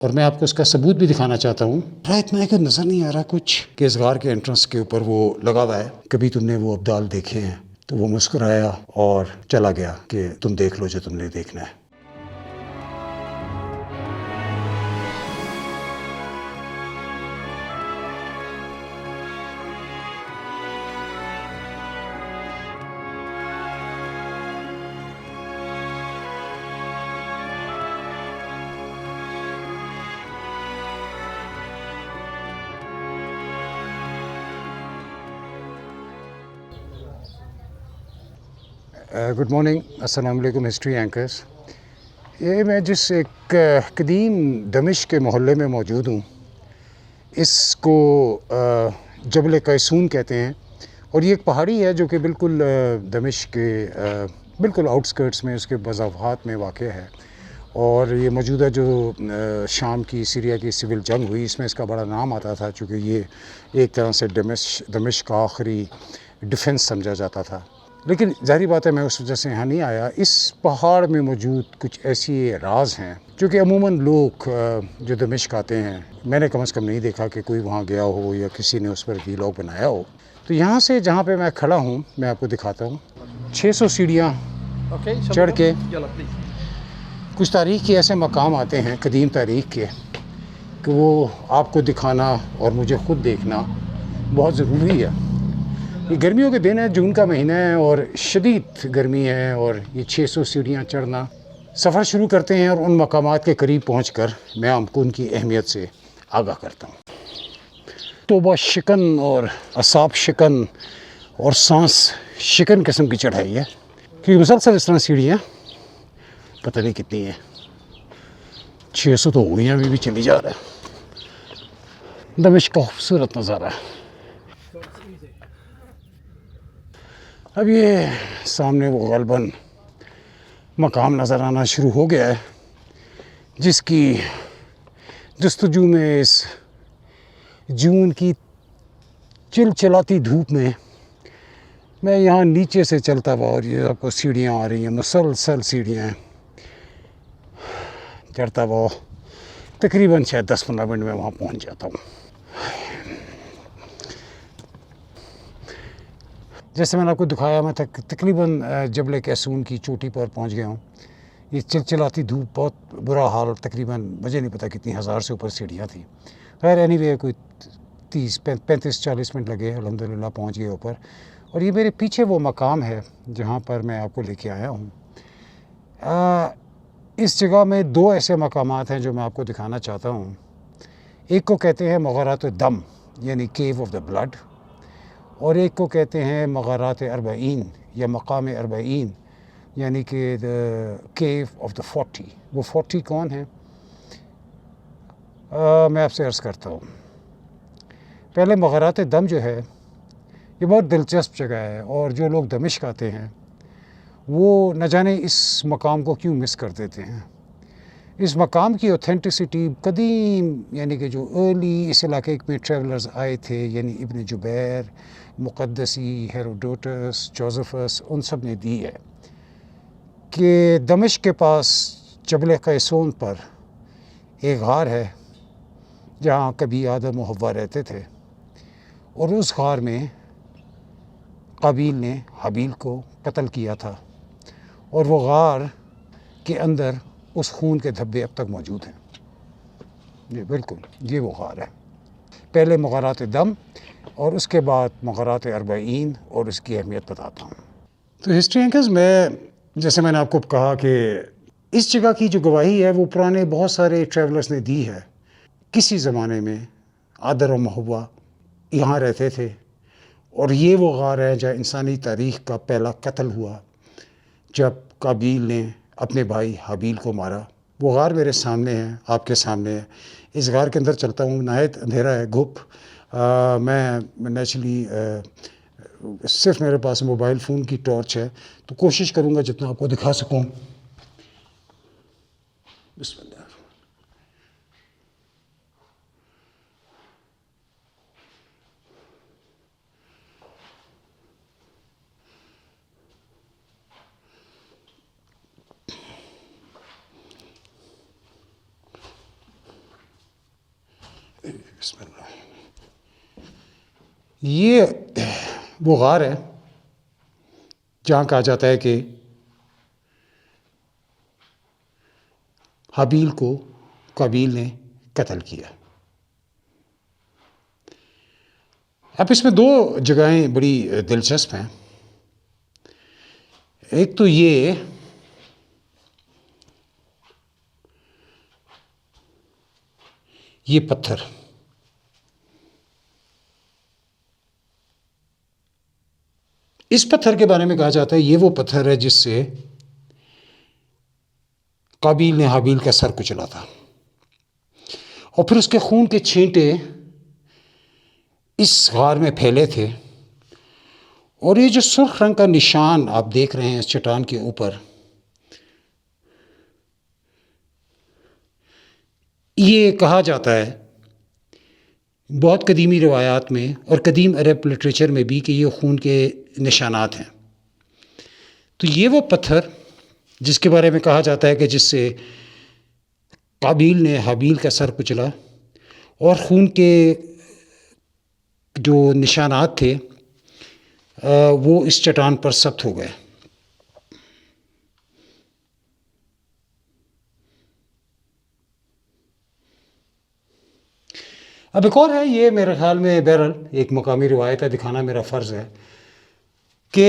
اور میں آپ کو اس کا ثبوت بھی دکھانا چاہتا ہوں. اتنا ہے کہ نظر نہیں آ رہا کچھ کہ اس غار کے انٹرنس کے اوپر وہ لگا ہوا ہے. کبھی تم نے وہ ابدال دیکھے ہیں؟ تو وہ مسکرایا اور چلا گیا کہ تم دیکھ لو جو تم نے دیکھنا ہے. گڈ مارننگ، السلام علیکم ہسٹری اینکرز. یہ میں جس ایک قدیم دمشق کے محلے میں موجود ہوں، اس کو جبل قیسون کہتے ہیں. اور یہ ایک پہاڑی ہے جو کہ بالکل دمشق کے بالکل آؤٹسکرٹس میں، اس کے مضافات میں واقع ہے. اور یہ موجودہ جو شام کی سیریا کی سول جنگ ہوئی، اس میں اس کا بڑا نام آتا تھا، چونکہ یہ ایک طرح سے دمشق کا آخری ڈیفنس سمجھا جاتا تھا. لیکن ظاہری بات ہے میں اس وجہ سے یہاں نہیں آیا. اس پہاڑ میں موجود کچھ ایسی راز ہیں جو کہ عموماً لوگ جو دمشق آتے ہیں، میں نے کم از کم نہیں دیکھا کہ کوئی وہاں گیا ہو یا کسی نے اس پر ویلاگ بنایا ہو. تو یہاں سے جہاں پہ میں کھڑا ہوں، میں آپ کو دکھاتا ہوں. 600 سیڑھیاں چڑھ کے کچھ تاریخ کے ایسے مقام آتے ہیں، قدیم تاریخ کے، کہ وہ آپ کو دکھانا اور مجھے خود دیکھنا بہت ضروری ہے. یہ گرمیوں کے دن ہے، جون کا مہینہ ہے اور شدید گرمی ہے، اور یہ 600 سیڑھیاں چڑھنا. سفر شروع کرتے ہیں اور ان مقامات کے قریب پہنچ کر میں آپ کو ان کی اہمیت سے آگاہ کرتا ہوں. توبہ شکن اور اعصاب شکن اور سانس شکن قسم کی چڑھائی ہے، کیونکہ مسلسل اس طرح سیڑھیاں پتہ نہیں کتنی ہیں، 600 تو ہوئی ہیں، ابھی بھی چلی جا رہا ہے. دمشق کا خوبصورت نظارہ ہے. اب یہ سامنے وہ غالباً مقام نظر آنا شروع ہو گیا ہے، جس کی جستجو میں اس جون کی چلچلاتی دھوپ میں یہاں نیچے سے چلتا ہوا، اور یہ آپ کو سیڑھیاں آ رہی ہیں، مسلسل سیڑھیاں چڑھتا ہوا. تقریباً شاید 10-15 منٹ میں وہاں پہنچ جاتا ہوں. جیسے میں نے آپ کو دکھایا، میں تقریباً جبل قیسون کی چوٹی پر پہنچ گیا ہوں. یہ چلچلاتی دھوپ، بہت برا حال. تقریباً مجھے نہیں پتا کتنی ہزار سے اوپر سیڑھیاں تھیں. خیر اینی وے کوئی 35-40 منٹ لگے، الحمدللہ پہنچ گئے اوپر. اور یہ میرے پیچھے وہ مقام ہے جہاں پر میں آپ کو لے کے آیا ہوں. اس جگہ میں 2 ایسے مقامات ہیں جو میں آپ کو دکھانا چاہتا ہوں. ایک کو کہتے ہیں مغارات الدم، یعنی کیو آف دا بلڈ، اور ایک کو کہتے ہیں مغارات 40 یا مقام 40، یعنی کہ کیو آف دا 40. وہ 40 کون ہیں؟ میں آپ سے عرض کرتا ہوں. پہلے مغارات دم جو ہے، یہ بہت دلچسپ جگہ ہے، اور جو لوگ دمشق آتے ہیں وہ نہ جانے اس مقام کو کیوں مس کر دیتے ہیں. اس مقام کی اوتھینٹسٹی قدیم، یعنی کہ جو ارلی اس علاقے میں ٹریولرز آئے تھے، یعنی ابن جبیر، مقدسی، ہیروڈوٹس، جوزفس، ان سب نے دی ہے کہ دمشق کے پاس جبل قیسون پر ایک غار ہے جہاں کبھی آدم و حوا رہتے تھے، اور اس غار میں قابیل نے حابیل کو قتل کیا تھا، اور وہ غار کے اندر اس خون کے دھبے اب تک موجود ہیں. جی بالکل، یہ وہ غار ہے. پہلے مغارات دم اور اس کے بعد مغارات 40، اور اس کی اہمیت بتاتا ہوں. تو ہسٹری اینکرز، جیسے میں نے آپ کو کہا کہ اس جگہ کی جو گواہی ہے وہ پرانے بہت سارے ٹریولرز نے دی ہے. کسی زمانے میں آدم و حوا یہاں رہتے تھے، اور یہ وہ غار ہے جہاں انسانی تاریخ کا پہلا قتل ہوا، جب قابیل نے اپنے بھائی حابیل کو مارا. وہ غار میرے سامنے ہے، آپ کے سامنے ہے. اس غار کے اندر چلتا ہوں، نہایت اندھیرا ہے، گھپ. میں نیچرلی صرف میرے پاس موبائل فون کی ٹارچ ہے، تو کوشش کروں گا جتنا آپ کو دکھا سکوں. بسم اللہ. بسم اللہ. یہ وہ غار ہے جہاں کہا جاتا ہے کہ حابیل کو قابیل نے قتل کیا. اب اس میں دو جگہیں بڑی دلچسپ ہیں. ایک تو یہ پتھر، اس پتھر کے بارے میں کہا جاتا ہے یہ وہ پتھر ہے جس سے قابیل نے حابیل کا سر کچلا تھا، اور پھر اس کے خون کے چھینٹے اس غار میں پھیلے تھے. اور یہ جو سرخ رنگ کا نشان آپ دیکھ رہے ہیں اس چٹان کے اوپر، یہ کہا جاتا ہے بہت قدیمی روایات میں اور قدیم عرب لٹریچر میں بھی کہ یہ خون کے نشانات ہیں. تو یہ وہ پتھر جس کے بارے میں کہا جاتا ہے کہ جس سے قابیل نے حابیل کا سر کچلا، اور خون کے جو نشانات تھے وہ اس چٹان پر ثبت ہو گئے. اب ایک اور ہے، یہ میرے خیال میں بہرحال ایک مقامی روایت ہے، دکھانا میرا فرض ہے کہ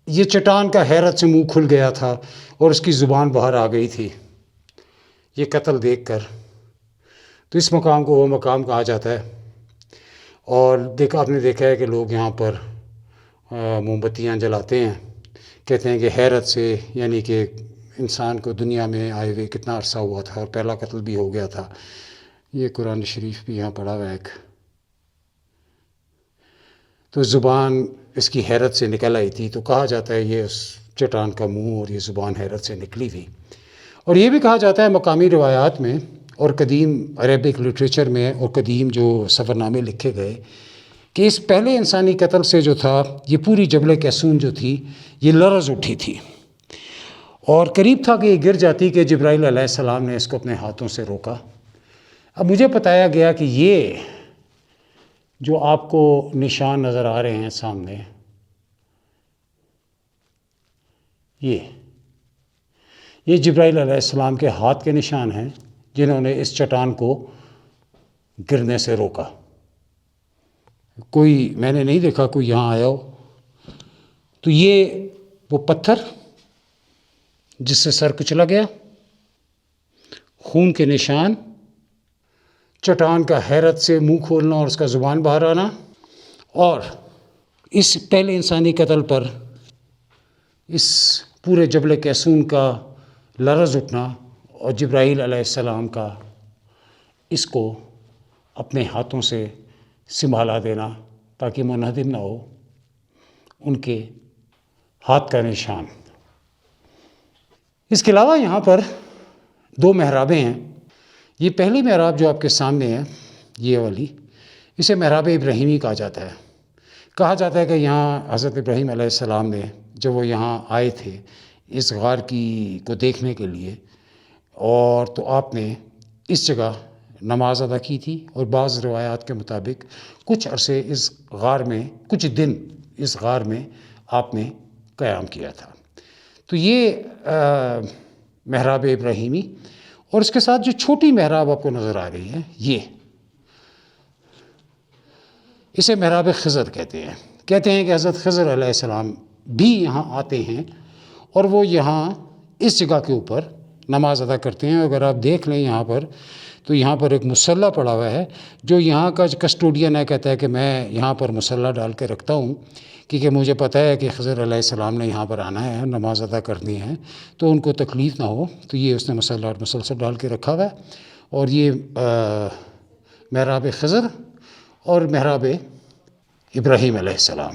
یہ چٹان کا حیرت سے منہ کھل گیا تھا اور اس کی زبان باہر آ گئی تھی یہ قتل دیکھ کر. تو اس مقام کو وہ مقام کہا جاتا ہے. اور آپ نے دیکھا ہے کہ لوگ یہاں پر موم بتیاں جلاتے ہیں، کہتے ہیں کہ حیرت سے، یعنی کہ انسان کو دنیا میں آئے ہوئے کتنا عرصہ ہوا تھا اور پہلا قتل بھی ہو گیا تھا. یہ قرآن شریف بھی یہاں پڑھا ہوا ہے ایک. تو زبان اس کی حیرت سے نکل آئی تھی، تو کہا جاتا ہے یہ اس چٹان کا منہ اور یہ زبان حیرت سے نکلی تھی. اور یہ بھی کہا جاتا ہے مقامی روایات میں اور قدیم عربک لٹریچر میں اور قدیم جو سفر نامے لکھے گئے کہ اس پہلے انسانی قتل سے جو تھا یہ پوری جبل کیسون جو تھی یہ لرز اٹھی تھی، اور قریب تھا کہ یہ گر جاتی کہ جبرائیل علیہ السلام نے اس کو اپنے ہاتھوں سے روکا. اب مجھے بتایا گیا کہ یہ جو آپ کو نشان نظر آ رہے ہیں سامنے، یہ جبرائیل علیہ السلام کے ہاتھ کے نشان ہیں جنہوں نے اس چٹان کو گرنے سے روکا. کوئی میں نے نہیں دیکھا کوئی یہاں آیا ہو. تو یہ وہ پتھر جس سے سر کچلا گیا، خون کے نشان، چٹان کا حیرت سے منہ کھولنا اور اس کا زبان باہر آنا، اور اس پہلے انسانی قتل پر اس پورے جبل کیسون کا لرز اٹھنا اور جبرائیل علیہ السلام کا اس کو اپنے ہاتھوں سے سنبھالا دینا تاکہ منہدم نہ ہو ان کے ہاتھ کا نشان. اس کے علاوہ یہاں پر دو محرابیں ہیں. یہ پہلی محراب جو آپ کے سامنے ہے یہ والی، اسے محراب ابراہیمی کہا جاتا ہے. کہا جاتا ہے کہ یہاں حضرت ابراہیم علیہ السلام نے جب وہ یہاں آئے تھے اس غار کو دیکھنے کے لیے، اور تو آپ نے اس جگہ نماز ادا کی تھی، اور بعض روایات کے مطابق کچھ عرصے اس غار میں، کچھ دن اس غار میں آپ نے قیام کیا تھا. تو یہ محراب ابراہیمی، اور اس کے ساتھ جو چھوٹی محراب آپ کو نظر آ رہی ہے اسے محراب خضر کہتے ہیں. کہتے ہیں کہ حضرت خضر علیہ السلام بھی یہاں آتے ہیں اور وہ یہاں اس جگہ کے اوپر نماز ادا کرتے ہیں. اگر آپ دیکھ لیں یہاں پر تو یہاں پر ایک مصلی پڑا ہوا ہے. جو یہاں کا کسٹوڈین ہے کہتا ہے کہ میں یہاں پر مصلی ڈال کے رکھتا ہوں کیونکہ مجھے پتہ ہے کہ خضر علیہ السلام نے یہاں پر آنا ہے، نماز ادا کرنی ہے، تو ان کو تکلیف نہ ہو. تو یہ اس نے مصلی اور مسلسل ڈال کے رکھا ہوا ہے. اور یہ محراب خضر اور محراب ابراہیم علیہ السلام.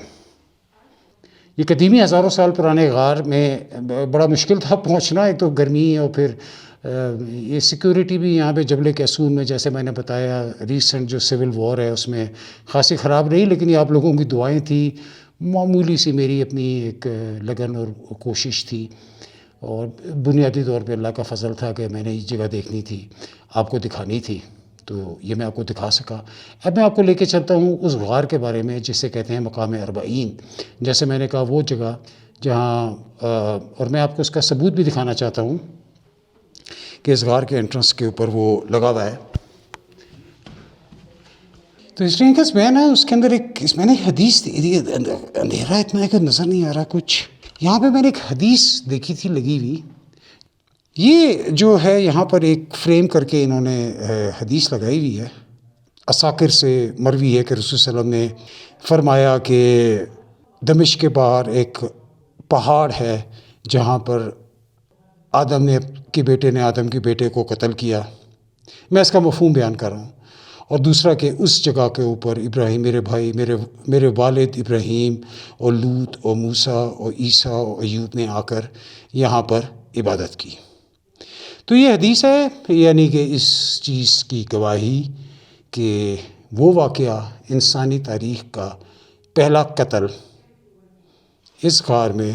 یہ قدیمی ہزاروں سال پرانے غار میں بڑا مشکل تھا پہنچنا. ایک تو گرمی اور پھر یہ سیکیورٹی بھی یہاں پہ جبل کیسون میں، جیسے میں نے بتایا، ریسنٹ جو سول وار ہے اس میں خاصی خراب رہی، لیکن یہ آپ لوگوں کی دعائیں تھیں، معمولی سی میری اپنی ایک لگن اور کوشش تھی، اور بنیادی طور پہ اللہ کا فضل تھا کہ میں نے یہ جگہ دیکھنی تھی، آپ کو دکھانی تھی. تو یہ میں آپ کو دکھا سکا۔ اب میں آپ کو لے کے چلتا ہوں اس غار کے بارے میں جسے کہتے ہیں مقام اربعین۔ جیسے میں نے کہا وہ جگہ جہاں اور میں آپ کو اس کا ثبوت بھی دکھانا چاہتا ہوں کہ اس غار کے انٹرنس کے اوپر وہ لگا ہوا ہے۔ تو ہسٹری اینکرز میں نا اس کے اندر میں نے ایک حدیث اندھیرا اتنا ہے کہ نظر نہیں آ رہا کچھ، یہاں پہ میں نے ایک حدیث دیکھی تھی لگی ہوئی۔ یہ جو ہے یہاں پر ایک فریم کر کے انہوں نے حدیث لگائی ہوئی ہے، اساکر سے مروی ہے کہ رسول صلی اللہ علیہ وسلم نے فرمایا کہ دمشق کے باہر ایک پہاڑ ہے جہاں پر آدم کے بیٹے کو قتل کیا۔ میں اس کا مفہوم بیان کر رہا ہوں۔ اور دوسرا کہ اس جگہ کے اوپر ابراہیم میرے بھائی میرے والد ابراہیم اور لوط اور موسیٰ اور عیسیٰ اور ایوب نے آ کر یہاں پر عبادت کی۔ تو یہ حدیث ہے یعنی کہ اس چیز کی گواہی کہ وہ واقعہ انسانی تاریخ کا پہلا قتل اس غار میں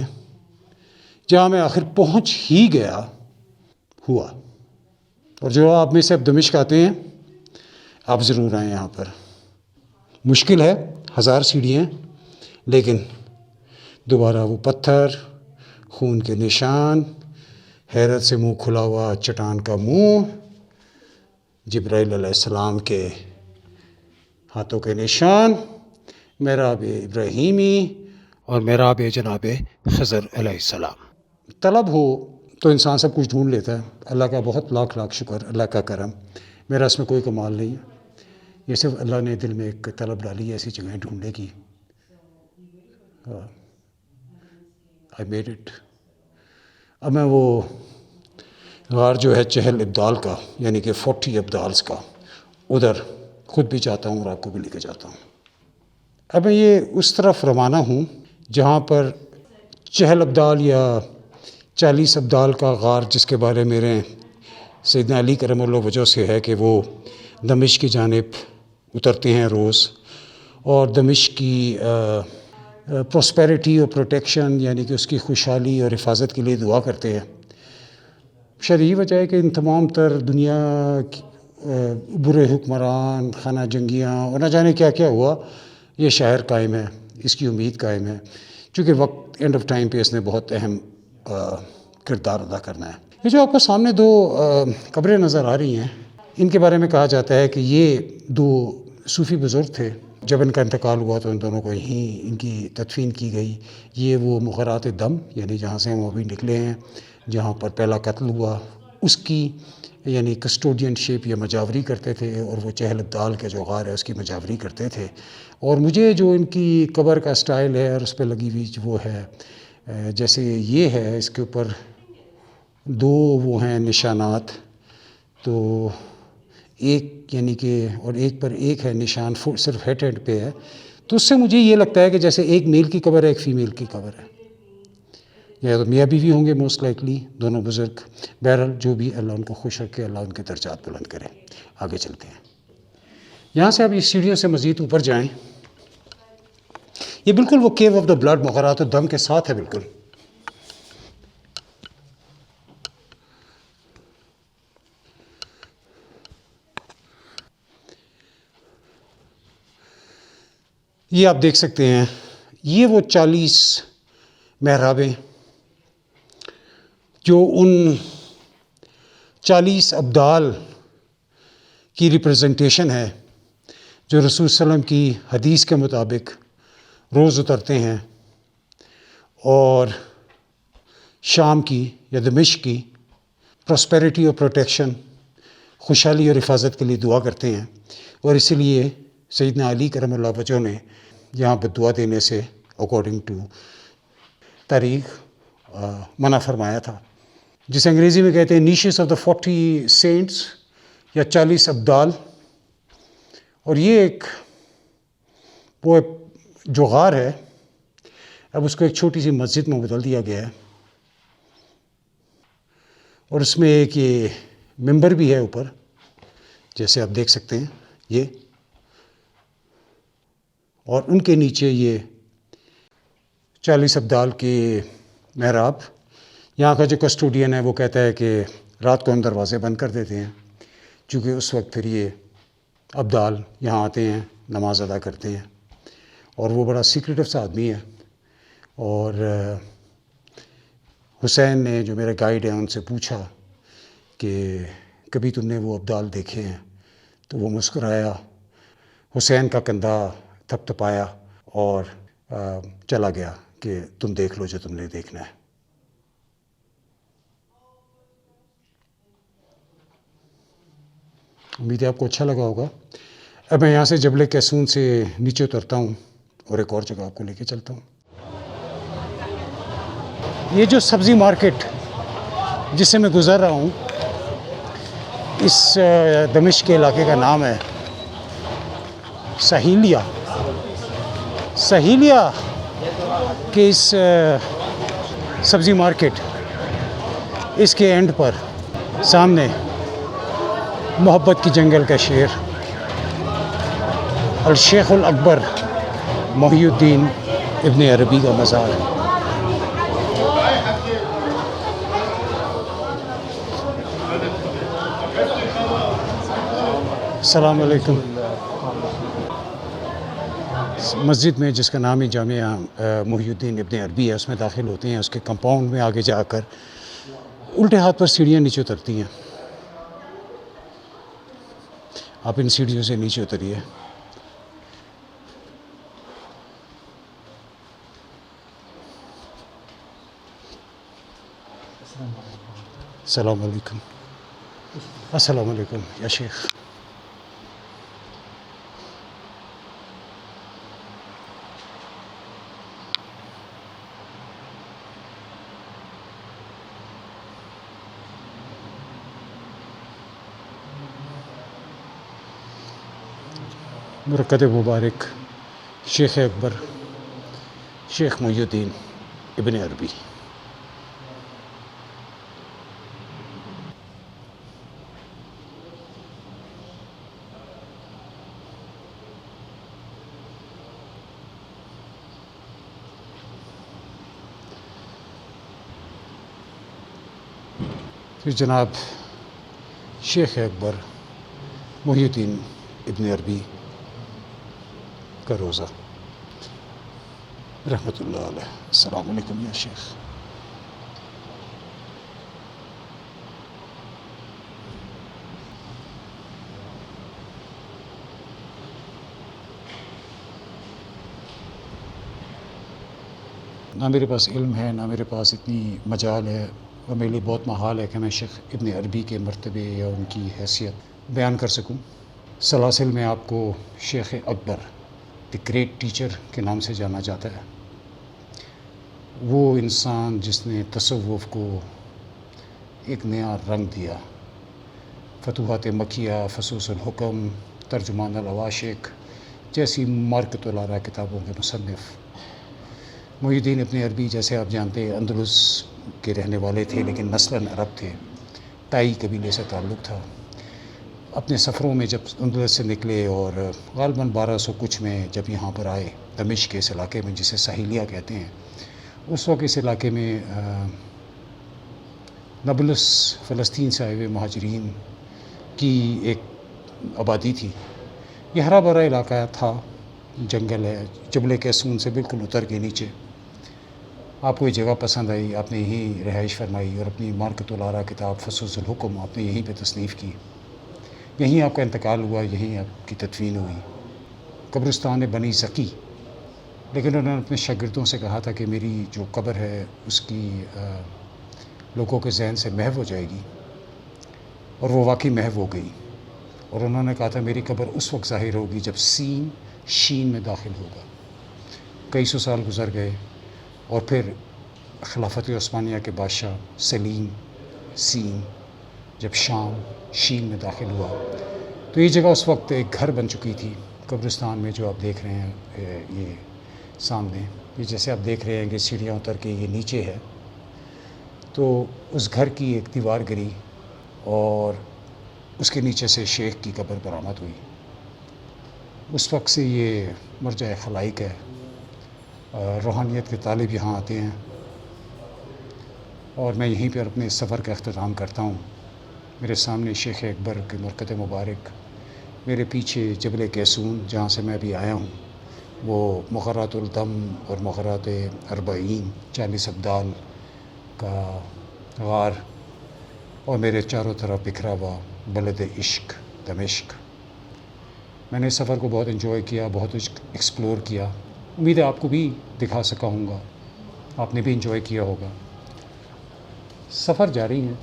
جہاں میں آخر پہنچ ہی گیا ہوا۔ اور جو آپ میں سے اب دمشق آتے ہیں آپ ضرور آئیں یہاں پر۔ مشکل ہے، 1000 سیڑھیاں، لیکن دوبارہ وہ پتھر، خون کے نشان، حیرت سے منہ کھلا ہوا چٹان کا منہ، جبرائیل علیہ السلام کے ہاتھوں کے نشان، محراب ابراہیمی اور محراب جناب خضر علیہ السلام۔ طلب ہو تو انسان سب کچھ ڈھونڈ لیتا ہے، اللہ کا بہت لاکھ شکر، اللہ کا کرم، میرا اس میں کوئی کمال نہیں ہے، یہ صرف اللہ نے دل میں ایک طلب ڈالی ہے ایسی جگہیں ڈھونڈنے کی۔ I made it۔ اب میں وہ غار جو ہے چہل ابدال کا یعنی کہ 40 ابدالز کا، ادھر خود بھی جاتا ہوں اور آپ کو بھی لے کے جاتا ہوں۔ اب میں یہ اس طرف روانہ ہوں جہاں پر چہل ابدال یا 40 ابدال کا غار، جس کے بارے میرے سیدنا علی کرم اللہ وجہ سے ہے کہ وہ دمشق کی جانب اترتے ہیں روز، اور دمشق کی پراسپیرٹی اور پروٹیکشن یعنی کہ اس کی خوشحالی اور حفاظت کے لیے دعا کرتے ہیں۔ شاید یہی وجہ ہے کہ ان تمام تر دنیا کی برے حکمران، خانہ جنگیاں اور نہ جانے کیا کیا ہوا، یہ شہر قائم ہے، اس کی امید قائم ہے، چونکہ وقت اینڈ آف ٹائم پہ اس نے بہت اہم کردار ادا کرنا ہے۔ یہ جو آپ کو سامنے 2 قبریں نظر آ رہی ہیں، ان کے بارے میں کہا جاتا ہے کہ یہ 2 صوفی بزرگ تھے، جب ان کا انتقال ہوا تو ان دونوں کو یہیں ان کی تدفین کی گئی۔ یہ وہ مغرات دم یعنی جہاں سے ہم ابھی نکلے ہیں، جہاں پر پہلا قتل ہوا، اس کی یعنی کسٹوڈین شپ یا مجاوری کرتے تھے، اور وہ چہل ابدال کے جو غار ہے اس کی مجاوری کرتے تھے۔ اور مجھے جو ان کی قبر کا سٹائل ہے اور اس پہ لگی ہوئی وہ ہے، جیسے یہ ہے، اس کے اوپر 2 وہ ہیں نشانات، تو ایک یعنی کہ اور ایک پر ایک ہے نشان صرف ہیڈ پہ ہے، تو اس سے مجھے یہ لگتا ہے کہ جیسے ایک میل کی قبر ہے ایک فیمیل کی قبر ہے، یا تو میاں بیوی ہوں گے موسٹ لائکلی دونوں بزرگ۔ بہرحال جو بھی، اللہ ان کو خوش رکھے، اللہ ان کے درجات بلند کرے۔ آگے چلتے ہیں، یہاں سے آپ اس سیڑھیوں سے مزید اوپر جائیں۔ یہ بالکل وہ کیو آف دا بلڈ مغرات الدم کے ساتھ ہے بالکل۔ یہ آپ دیکھ سکتے ہیں، یہ وہ 40 محرابیں جو ان 40 ابدال کی ریپرزنٹیشن ہے، جو رسول صلی اللہ علیہ وسلم کی حدیث کے مطابق روز اترتے ہیں اور شام کی یا دمشق کی پراسپیرٹی اور پروٹیکشن، خوشحالی اور حفاظت کے لیے دعا کرتے ہیں۔ اور اسی لیے سیدنا علی کرم اللہ وجہ نے یہاں پر دعا دینے سے اکارڈنگ ٹو تاریخ منع فرمایا تھا، جسے انگریزی میں کہتے ہیں نیشز آف دا 40 سینٹس یا 40 ابدال۔ اور یہ ایک وہ جو غار ہے، اب اس کو ایک چھوٹی سی مسجد میں بدل دیا گیا ہے، اور اس میں ایک یہ ممبر بھی ہے اوپر، جیسے آپ دیکھ سکتے ہیں یہ، اور ان کے نیچے یہ 40 ابدال کے محراب۔ یہاں کا جو کسٹوڈین ہے وہ کہتا ہے کہ رات کو ہم دروازے بند کر دیتے ہیں، چونکہ اس وقت پھر یہ ابدال یہاں آتے ہیں، نماز ادا کرتے ہیں، اور وہ بڑا سیکریٹو سا آدمی ہے. اور حسین نے جو میرے گائیڈ ہیں ان سے پوچھا کہ کبھی تم نے وہ ابدال دیکھے ہیں؟ تو وہ مسکرایا، حسین کا کندھا تھپ تھپایا اور چلا گیا کہ تم دیکھ لو جو تم نے دیکھنا ہے. امید ہے آپ کو اچھا لگا ہوگا. اب میں یہاں سے جبل کیسون سے نیچے اترتا ہوں اور ایک اور جگہ آپ کو لے کے چلتا ہوں. یہ جو سبزی مارکیٹ جس سے میں گزر رہا ہوں، اس دمشق کے علاقے کا نام ہے سہیلیہ. سہیلیہ کے اس سبزی مارکیٹ، اس کے اینڈ پر سامنے محبت کی جنگل کا شعر، الشیخ الاکبر محی الدین ابن عربی کا مزار ہے. السلام علیکم. مسجد میں جس کا نام ہی جامعہ محی الدین ابن عربی ہے، اس میں داخل ہوتے ہیں. اس کے کمپاؤنڈ میں آگے جا کر الٹے ہاتھ پر سیڑھیاں نیچے اترتی ہیں. آپ ان سیڑھیوں سے نیچے اتریے. السلام علیکم. السلام علیکم یا شیخ. مرکز مبارک شیخ اکبر شیخ محی الدین ابن عربی. پھر جناب شیخ اکبر محی الدین ابن عربی کا روزہ رحمۃ اللہ علیہ. السلام علیکم یا شیخ. نہ میرے پاس علم ہے، نہ میرے پاس اتنی مجال ہے، اور میرے لیے بہت محال ہے کہ میں شیخ ابن عربی کے مرتبے یا ان کی حیثیت بیان کر سکوں. سلاسل میں آپ کو شیخ اکبر دی گریٹ ٹیچر کے نام سے جانا جاتا ہے. وہ انسان جس نے تصوف کو ایک نیا رنگ دیا. فتوحات مکیہ، فصوص الحکم، ترجمان العواشق جیسی مارکت الارا کتابوں کے مصنف. محی الدین ابن عربی جیسے آپ جانتے ہیں اندلس کے رہنے والے تھے، لیکن نسلاً عرب تھے. تائی قبیلے سے تعلق تھا. اپنے سفروں میں جب اندلس سے نکلے اور غالباً 1200 کچھ میں جب یہاں پر آئے دمشق کے اس علاقے میں جسے سہیلیہ کہتے ہیں، اس وقت اس علاقے میں نابلس فلسطین سے آئے ہوئے مہاجرین کی ایک آبادی تھی. یہ ہرا بھرا علاقہ تھا، جنگل ہے. جبل کیسون سے بالکل اتر کے نیچے آپ کو یہ جگہ پسند آئی، آپ نے یہیں رہائش فرمائی اور اپنی مارکت الارا کتاب فصوص الحکم آپ نے یہیں پہ تصنیف کی. یہیں آپ کا انتقال ہوا، یہیں آپ کی تدفین ہوئی. قبرستان بنی زکی. لیکن انہوں نے اپنے شاگردوں سے کہا تھا کہ میری جو قبر ہے اس کی لوگوں کے ذہن سے محو ہو جائے گی، اور وہ واقعی محو ہو گئی. اور انہوں نے کہا تھا میری قبر اس وقت ظاہر ہوگی جب سین شین میں داخل ہوگا. کئی سو سال گزر گئے، اور پھر خلافت عثمانیہ کے بادشاہ سلیم سین جب شام شین میں داخل ہوا تو یہ جگہ اس وقت ایک گھر بن چکی تھی. قبرستان میں جو آپ دیکھ رہے ہیں یہ سامنے، یہ جیسے آپ دیکھ رہے ہیں کہ سیڑھیاں اتر کے یہ نیچے ہے، تو اس گھر کی ایک دیوار گری اور اس کے نیچے سے شیخ کی قبر برآمد ہوئی. اس وقت سے یہ مرجع خلائق ہے. روحانیت کے طالب یہاں آتے ہیں، اور میں یہیں پر اپنے سفر کا اختتام کرتا ہوں. میرے سامنے شیخ اکبر کے مرکز مبارک میرے پیچھے جبل کیسون جہاں سے میں ابھی آیا ہوں وہ مغرات الدم اور مغرات اربعین 40 ابدال کا غار، اور میرے چاروں طرف بکھرا ہوا بلد عشق دمشق۔ میں نے اس سفر کو بہت انجوائے کیا، بہت ایکسپلور کیا۔ امید ہے آپ کو بھی دکھا سکا ہوں گا، آپ نے بھی انجوائے کیا ہوگا۔ سفر جاری ہے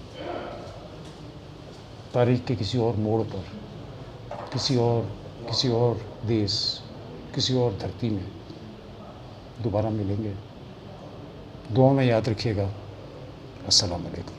تاریخ کے کسی اور موڑ پر، کسی اور دیس، کسی اور دھرتی میں دوبارہ ملیں گے۔ دعاؤں میں یاد رکھیے گا۔ السلام علیکم۔